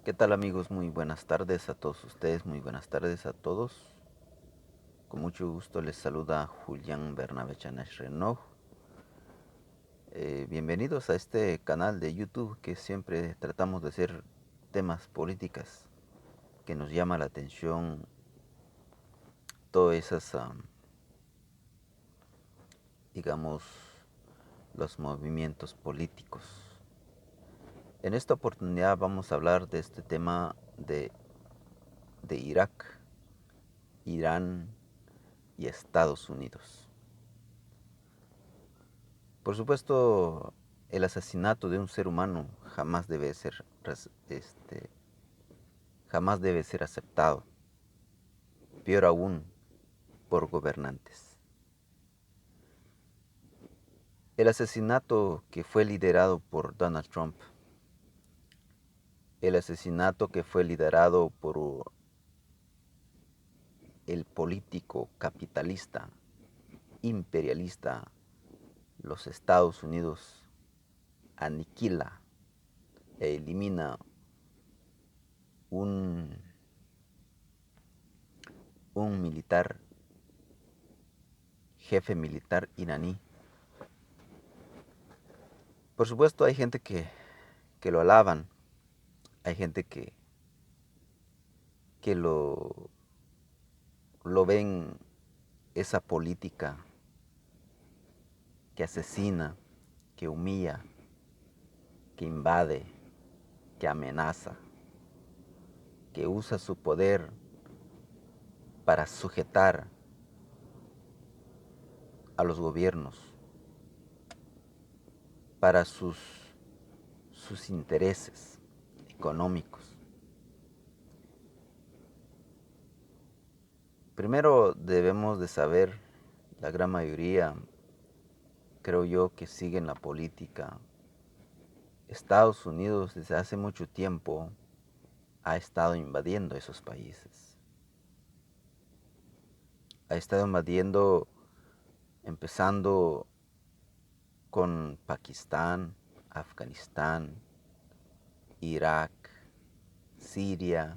¿Qué tal amigos? Muy buenas tardes a todos ustedes, muy buenas tardes a todos. Con mucho gusto les saluda Julián Bernabé Chanas Renaud. Bienvenidos a este canal de YouTube que siempre tratamos de hacer temas políticas que nos llama la atención todas esas, digamos, los movimientos políticos. En esta oportunidad vamos a hablar de este tema de Irak, Irán y Estados Unidos. Por supuesto, el asesinato de un ser humano jamás debe ser aceptado, peor aún por gobernantes. El asesinato que fue liderado por Donald Trump, el asesinato que fue liderado por el político capitalista, imperialista, los Estados Unidos, aniquila e elimina un, un militar, jefe militar iraní. Por supuesto hay gente que lo alaban, hay gente que lo ven esa política que asesina, que humilla, que invade, que amenaza, que usa su poder para sujetar a los gobiernos, para sus intereses económicos. Primero debemos de saber, la gran mayoría, creo yo, que siguen la política. Estados Unidos desde hace mucho tiempo ha estado invadiendo esos países. Ha estado invadiendo, empezando con Pakistán, Afganistán, Irak, Siria,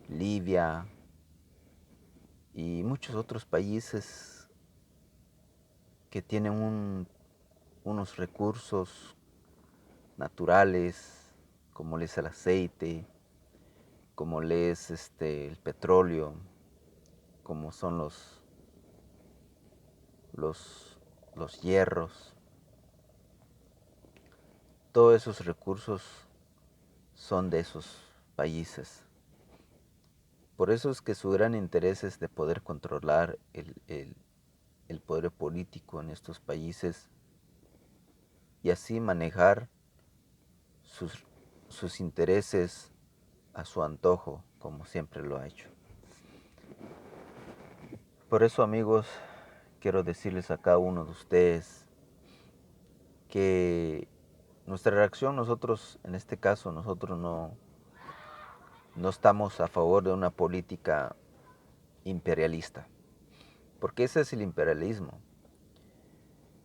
Libia y muchos otros países que tienen unos recursos naturales, como es el aceite, como es el petróleo, como son los, los hierros. Todos esos recursos son de esos países. Por eso es que su gran interés es de poder controlar el poder político en estos países y así manejar sus, sus intereses a su antojo, como siempre lo ha hecho. Por eso, amigos, quiero decirles a cada uno de ustedes que nuestra reacción, nosotros, en este caso, nosotros no estamos a favor de una política imperialista, porque ese es el imperialismo.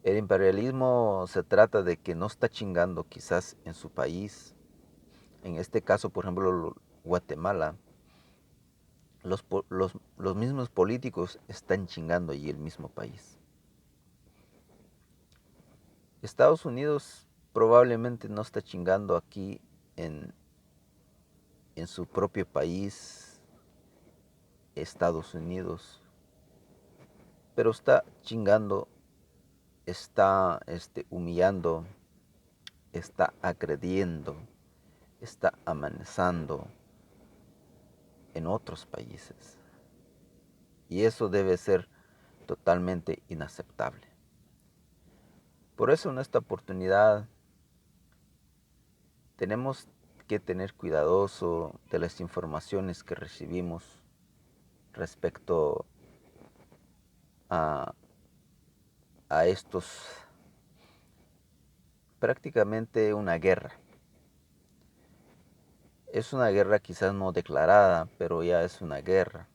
El imperialismo se trata de que no está chingando quizás en su país, en este caso, por ejemplo, Guatemala, los mismos políticos están chingando allí el mismo país. Estados Unidos probablemente no está chingando aquí en, en su propio país, Estados Unidos, pero está chingando, está humillando, está agrediendo, está amenazando en otros países. Y eso debe ser totalmente inaceptable. Por eso en esta oportunidad tenemos que tener cuidadoso de las informaciones que recibimos respecto a, a estos prácticamente una guerra. Es una guerra quizás no declarada, pero ya es una guerra,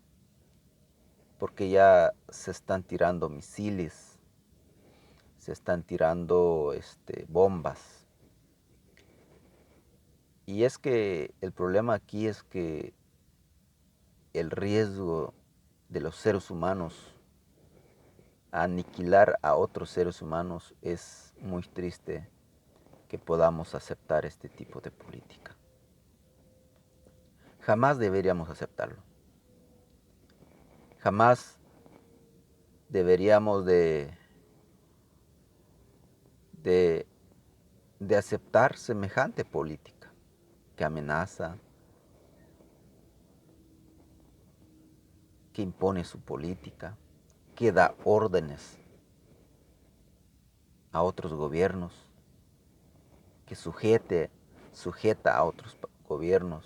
porque ya se están tirando misiles, se están tirando bombas, Y es que el problema aquí es que el riesgo de los seres humanos a aniquilar a otros seres humanos es muy triste que podamos aceptar este tipo de política. Jamás deberíamos aceptarlo. Jamás deberíamos de, de aceptar semejante política que amenaza, que impone su política, que da órdenes a otros gobiernos, que sujeta a otros gobiernos.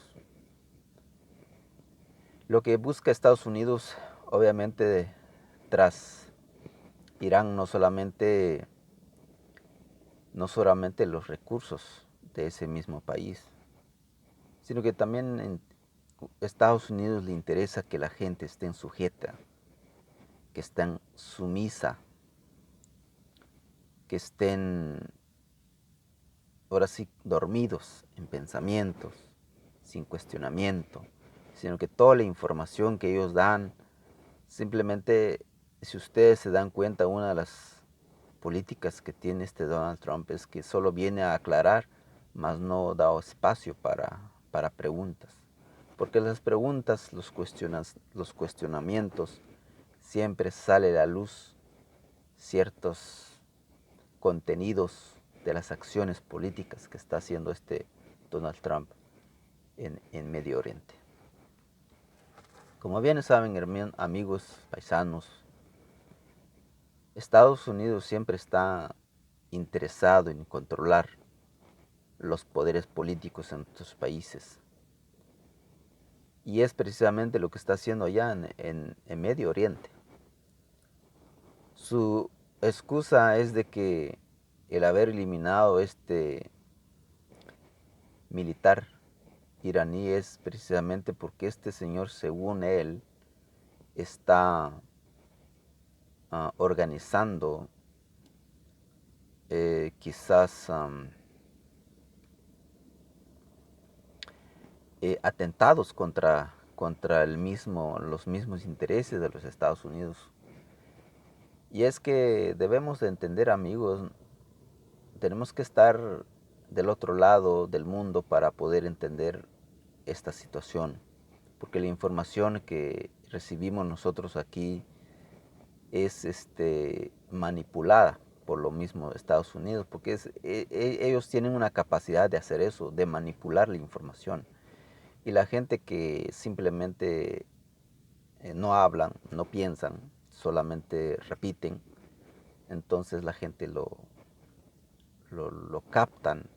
Lo que busca Estados Unidos, obviamente, tras Irán, no solamente los recursos de ese mismo país, sino que también en Estados Unidos le interesa que la gente esté sujeta, que estén sumisa, que estén ahora sí dormidos en pensamientos, sin cuestionamiento, sino que toda la información que ellos dan, simplemente, si ustedes se dan cuenta, una de las políticas que tiene este Donald Trump es que solo viene a aclarar, mas no da espacio para preguntas. Porque las preguntas, los cuestionamientos, siempre sale a la luz ciertos contenidos de las acciones políticas que está haciendo este Donald Trump en Medio Oriente. Como bien saben, amigos, paisanos, Estados Unidos siempre está interesado en controlar los poderes políticos en otros países. Y es precisamente lo que está haciendo allá en Medio Oriente. Su excusa es de que el haber eliminado este militar iraní es precisamente porque este señor, según él, está organizando quizás atentados contra los mismos intereses de los Estados Unidos. Y es que debemos de entender, amigos, tenemos que estar del otro lado del mundo para poder entender esta situación, porque la información que recibimos nosotros aquí es manipulada por lo mismo de Estados Unidos, porque ellos tienen una capacidad de hacer eso, de manipular la información. Y la gente que simplemente no hablan, no piensan, solamente repiten, entonces la gente lo captan,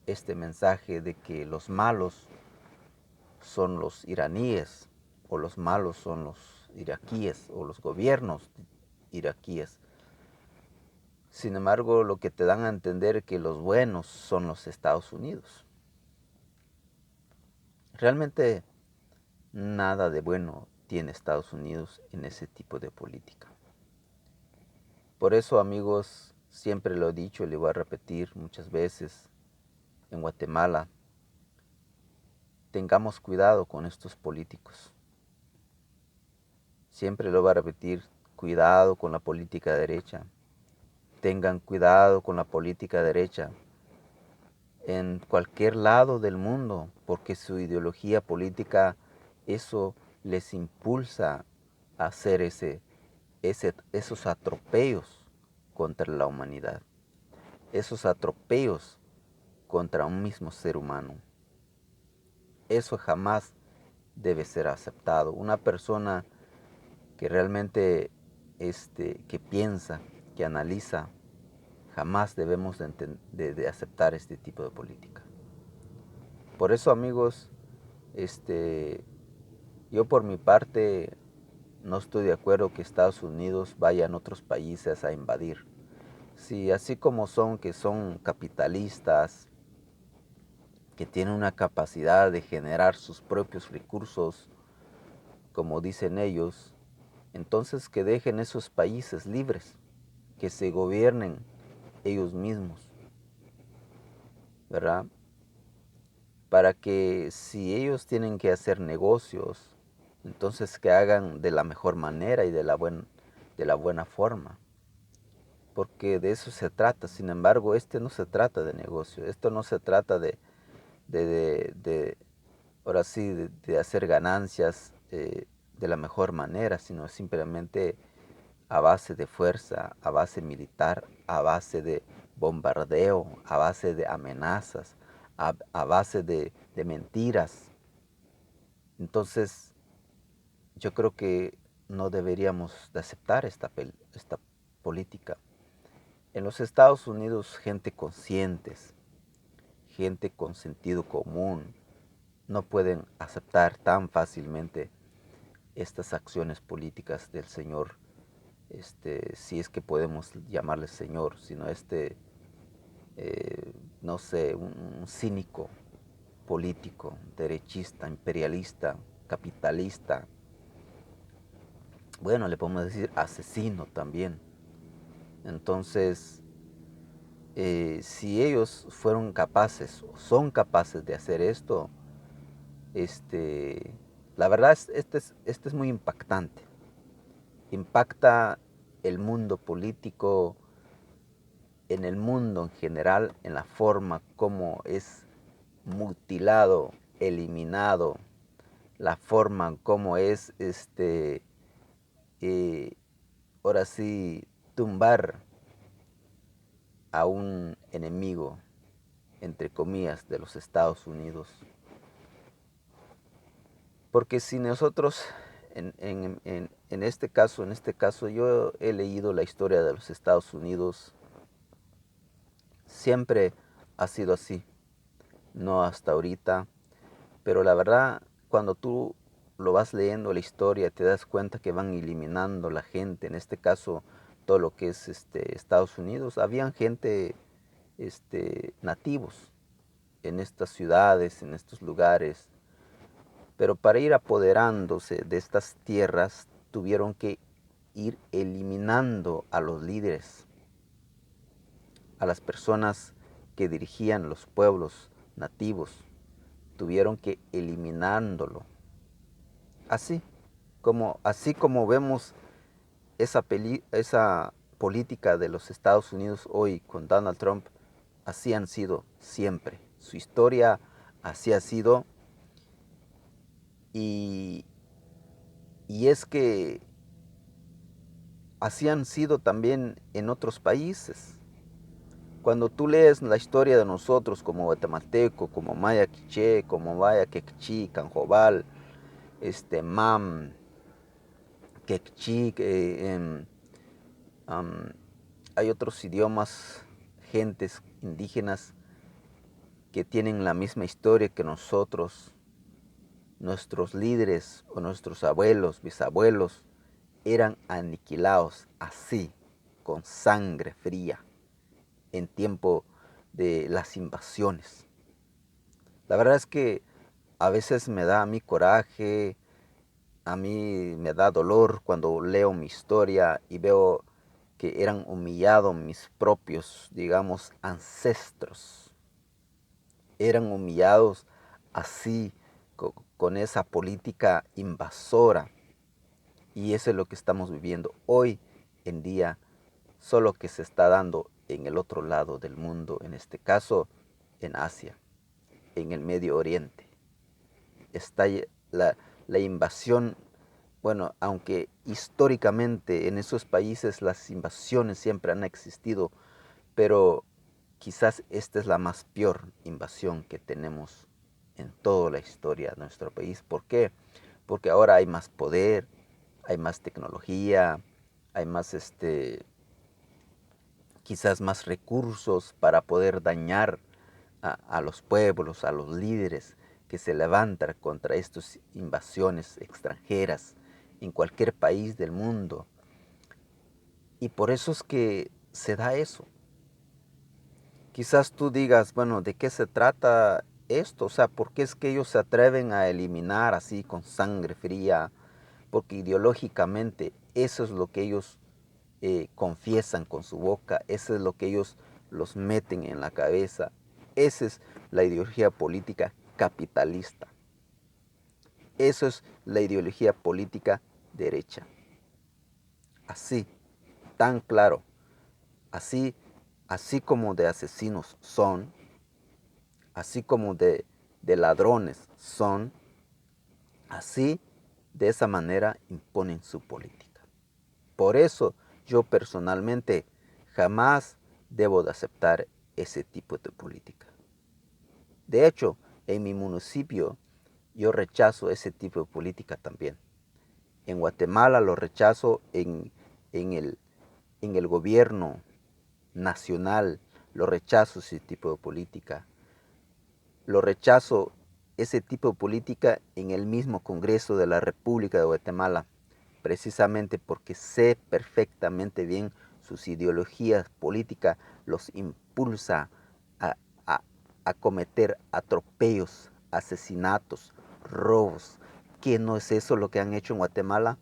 este mensaje de que los malos son los iraníes, o los malos son los iraquíes, o los gobiernos iraquíes. Sin embargo, lo que te dan a entender es que los buenos son los Estados Unidos. Realmente nada de bueno tiene Estados Unidos en ese tipo de política. Por eso, amigos, siempre lo he dicho y le voy a repetir muchas veces, en Guatemala, tengamos cuidado con estos políticos. Siempre lo voy a repetir, cuidado con la política derecha. Tengan cuidado con la política derecha en cualquier lado del mundo, porque su ideología política, eso les impulsa a hacer esos atropellos contra la humanidad, esos atropellos contra un mismo ser humano. Eso jamás debe ser aceptado. Una persona que realmente que piensa, que analiza, jamás debemos de aceptar este tipo de política. Por eso, amigos, yo por mi parte no estoy de acuerdo que Estados Unidos vaya a otros países a invadir. Si así como que son capitalistas, que tienen una capacidad de generar sus propios recursos, como dicen ellos, entonces que dejen esos países libres, que se gobiernen ellos mismos, ¿verdad? para que si ellos tienen que hacer negocios, entonces que hagan de la mejor manera y de la buena forma, porque de eso se trata. Sin embargo, este no se trata de negocio, esto no se trata de ahora sí, de hacer ganancias de la mejor manera, sino simplemente a base de fuerza, a base militar, a base de bombardeo, a base de amenazas, a base de mentiras. Entonces, yo creo que no deberíamos de aceptar esta política. En los Estados Unidos, gente conscientes, gente con sentido común, no pueden aceptar tan fácilmente estas acciones políticas del señor, si es que podemos llamarle señor, sino no sé, un cínico político, derechista, imperialista, capitalista, bueno, le podemos decir asesino también. Entonces, si ellos fueron capaces o son capaces de hacer esto, la verdad este es muy impactante. Impacta el mundo político, en el mundo en general, en la forma como es mutilado, eliminado, la forma como es, eh, ahora sí, tumbar a un enemigo, entre comillas, de los Estados Unidos. Porque si nosotros, en este caso, yo he leído la historia de los Estados Unidos, siempre ha sido así, no hasta ahorita, pero la verdad, cuando tú lo vas leyendo la historia, te das cuenta que van eliminando la gente, en este caso, todo lo que es Estados Unidos, habían gente, nativos en estas ciudades, en estos lugares, pero para ir apoderándose de estas tierras, tuvieron que ir eliminando a los líderes, a las personas que dirigían los pueblos nativos, tuvieron que eliminándolo. Así como vemos esa política de los Estados Unidos hoy con Donald Trump, así han sido siempre. Su historia así ha sido. Y, y es que así han sido también en otros países. Cuando tú lees la historia de nosotros como guatemalteco, como maya quiché, como maya quechí, canjobal, mam, quechí, hay otros idiomas, gentes indígenas que tienen la misma historia que nosotros. Nuestros líderes o nuestros abuelos, bisabuelos, eran aniquilados así, con sangre fría, en tiempo de las invasiones. La verdad es que a veces me da a mí coraje, a mí me da dolor cuando leo mi historia y veo que eran humillados mis propios, digamos, ancestros. Eran humillados así, con esa política invasora. Y eso es lo que estamos viviendo hoy en día, solo que se está dando en el otro lado del mundo, en este caso en Asia, en el Medio Oriente. Está la invasión, bueno, aunque históricamente en esos países las invasiones siempre han existido, pero quizás esta es la más peor invasión que tenemos en toda la historia de nuestro país. ¿Por qué? Porque ahora hay más poder, hay más tecnología, hay más, quizás más recursos para poder dañar a los pueblos, a los líderes que se levantan contra estas invasiones extranjeras en cualquier país del mundo. Y por eso es que se da eso. Quizás tú digas, bueno, ¿de qué se trata esto? O sea, ¿por qué es que ellos se atreven a eliminar así con sangre fría? Porque ideológicamente eso es lo que ellos confiesan con su boca, eso es lo que ellos los meten en la cabeza, esa es la ideología política capitalista. Eso es la ideología política derecha. Así, tan claro, así, así como de asesinos son, así como de ladrones son, así, de esa manera imponen su política. Por eso yo personalmente jamás debo de aceptar ese tipo de política. De hecho, en mi municipio yo rechazo ese tipo de política también. En Guatemala lo rechazo en el gobierno nacional, lo rechazo ese tipo de política. Lo rechazo ese tipo de política en el mismo Congreso de la República de Guatemala, precisamente porque sé perfectamente bien sus ideologías políticas los impulsa a, a, a cometer atropellos, asesinatos, robos. ¿Qué no es eso lo que han hecho en Guatemala?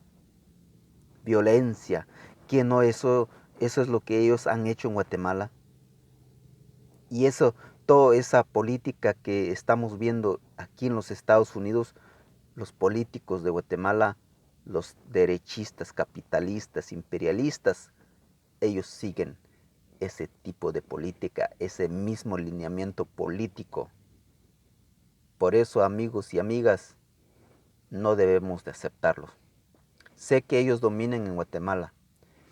Violencia. ¿Qué no eso es lo que ellos han hecho en Guatemala? Y eso, toda esa política que estamos viendo aquí en los Estados Unidos, los políticos de Guatemala, los derechistas, capitalistas, imperialistas, ellos siguen ese tipo de política, ese mismo lineamiento político. Por eso, amigos y amigas, no debemos de aceptarlos. Sé que ellos dominan en Guatemala,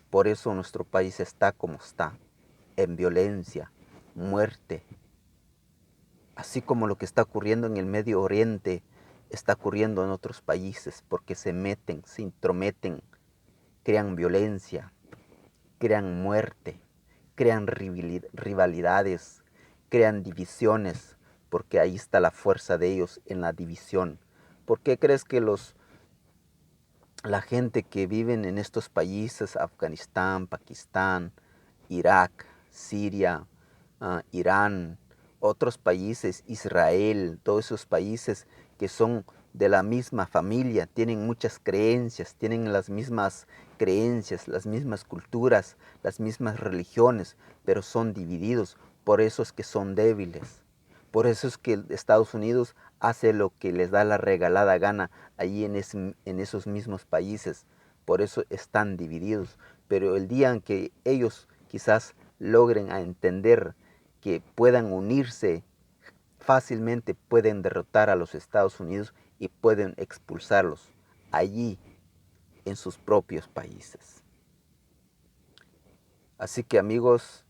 por eso nuestro país está como está, en violencia, muerte, así como lo que está ocurriendo en el Medio Oriente está ocurriendo en otros países, porque se meten, se intrometen, crean violencia, crean muerte, crean rivalidades, crean divisiones, porque ahí está la fuerza de ellos en la división. ¿Por qué crees que la gente que vive en estos países, Afganistán, Pakistán, Irak, Siria, Irán, otros países, Israel, todos esos países que son de la misma familia, tienen muchas creencias, tienen las mismas creencias, las mismas culturas, las mismas religiones, pero son divididos, por eso es que son débiles. Por eso es que Estados Unidos hace lo que les da la regalada gana allí en esos mismos países. Por eso están divididos. Pero el día en que ellos quizás logren a entender que puedan unirse, fácilmente pueden derrotar a los Estados Unidos y pueden expulsarlos allí en sus propios países. Así que amigos,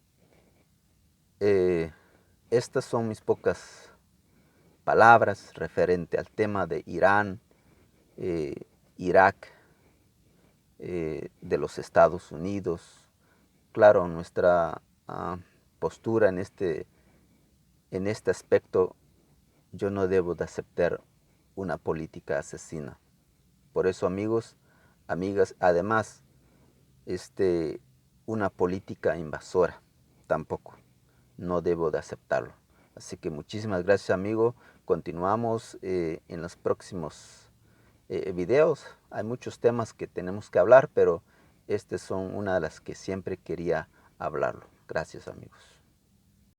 estas son mis pocas palabras referente al tema de Irán, Irak, de los Estados Unidos. Claro, nuestra postura en este aspecto, yo no debo de aceptar una política asesina. Por eso, amigos, amigas, además, una política invasora, tampoco, no debo de aceptarlo. Así que muchísimas gracias, amigo. Continuamos en los próximos videos. Hay muchos temas que tenemos que hablar, pero estas son una de las que siempre quería hablarlo. Gracias, amigos.